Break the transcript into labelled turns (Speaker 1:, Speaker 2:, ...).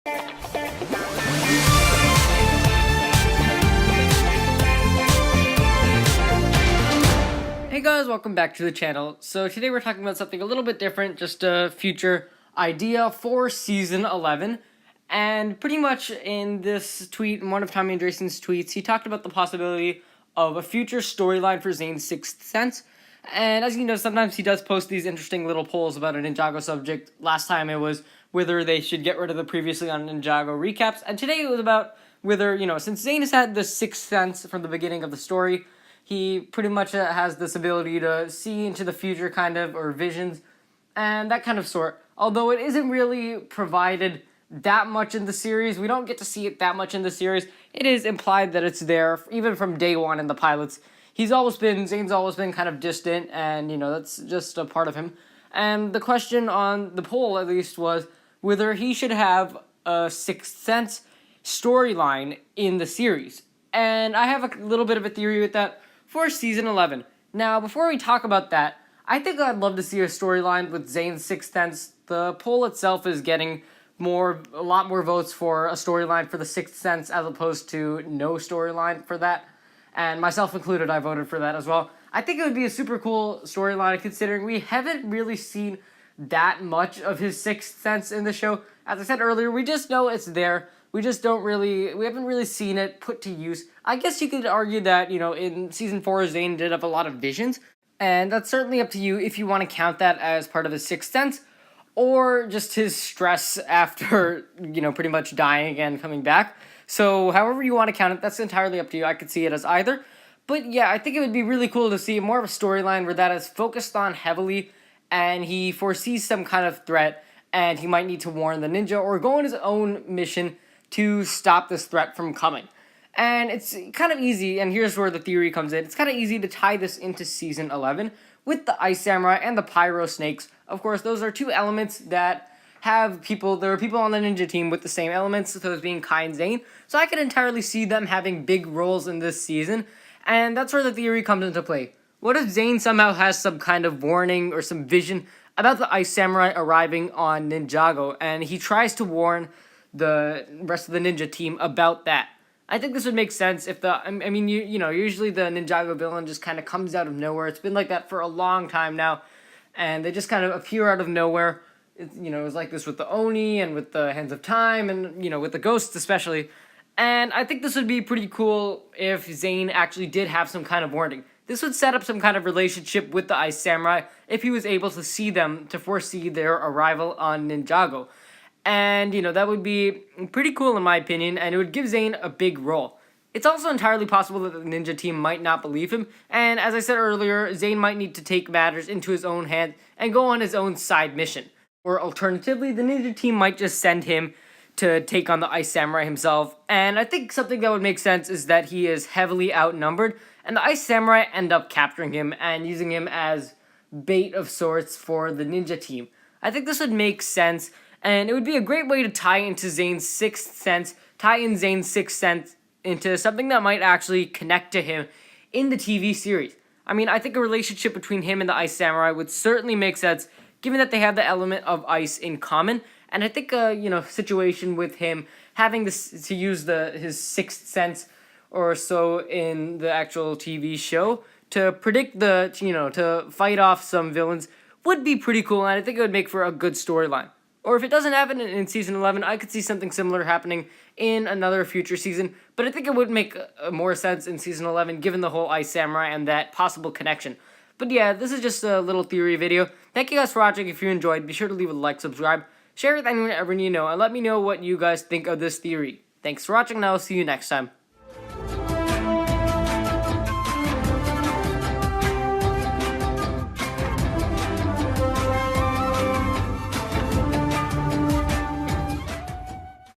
Speaker 1: Hey guys, welcome back to the channel. So today we're talking about something a little bit different, just a future idea for Season 11. And pretty much in this tweet, in one of Tommy Andreessen's tweets, he talked about the possibility of a future storyline for Zane's Sixth Sense. And as you know, sometimes he does post these interesting little polls about a Ninjago subject. Last time it was whether they should get rid of the previously on Ninjago recaps. And today it was about whether, since Zane has had the Sixth Sense from the beginning of the story, he pretty much has this ability to see into the future, kind of, or visions, and that kind of sort. Although it isn't really provided that much in the series, we don't get to see it that much in the series. It is implied that it's there, even from day one in the pilots. Zane's always been kind of distant, and, that's just a part of him. And the question on the poll, at least, was whether he should have a Sixth Sense storyline in the series. And I have a little bit of a theory with that for Season 11. Now, before we talk about that, I think I'd love to see a storyline with Zane's Sixth Sense. The poll itself is getting a lot more votes for a storyline for the Sixth Sense as opposed to no storyline for that. And myself included, I voted for that as well. I think it would be a super cool storyline considering we haven't really seen that much of his Sixth Sense in the show. As I said earlier, we just know it's there. We haven't really seen it put to use. I guess you could argue that, in Season 4, Zane did have a lot of visions, and that's certainly up to you if you want to count that as part of his Sixth Sense, or just his stress after, pretty much dying again, coming back. So, however you want to count it, that's entirely up to you. I could see it as either. But yeah, I think it would be really cool to see more of a storyline where that is focused on heavily, and he foresees some kind of threat, and he might need to warn the ninja, or go on his own mission to stop this threat from coming. And it's kind of easy, and here's where the theory comes in. It's kind of easy to tie this into Season 11 with the Ice Samurai and the Pyro Snakes. Of course, those are two elements that have people, there are people on the ninja team with the same elements, those being Kai and Zane. So I could entirely see them having big roles in this season, and that's where the theory comes into play. What if Zane somehow has some kind of warning or some vision about the Ice Samurai arriving on Ninjago, and he tries to warn the rest of the ninja team about that? I think this would make sense if usually the Ninjago villain just kind of comes out of nowhere. It's been like that for a long time now, and they just kind of appear out of nowhere. It was like this with the Oni and with the Hands of Time and, with the ghosts especially. And I think this would be pretty cool if Zane actually did have some kind of warning. This would set up some kind of relationship with the Ice Samurai if he was able to see them, to foresee their arrival on Ninjago. And, that would be pretty cool in my opinion, and it would give Zane a big role. It's also entirely possible that the ninja team might not believe him, and as I said earlier, Zane might need to take matters into his own hands and go on his own side mission. Or alternatively, the ninja team might just send him to take on the Ice Samurai himself, and I think something that would make sense is that he is heavily outnumbered, and the Ice Samurai end up capturing him and using him as bait of sorts for the ninja team. I think this would make sense, and it would be a great way to tie into Zane's Sixth Sense, tie in Zane's Sixth Sense into something that might actually connect to him in the TV series. I think a relationship between him and the Ice Samurai would certainly make sense, given that they have the element of ice in common. And I think a, situation with him having this to use his Sixth Sense or so in the actual TV show to predict to fight off some villains would be pretty cool, and I think it would make for a good storyline. Or if it doesn't happen in Season 11, I could see something similar happening in another future season. But I think it would make more sense in Season 11, given the whole Ice Samurai and that possible connection. But yeah, this is just a little theory video. Thank you guys for watching. If you enjoyed, be sure to leave a like, subscribe, share with anyone ever you know, and let me know what you guys think of this theory. Thanks for watching, and I'll see you next time.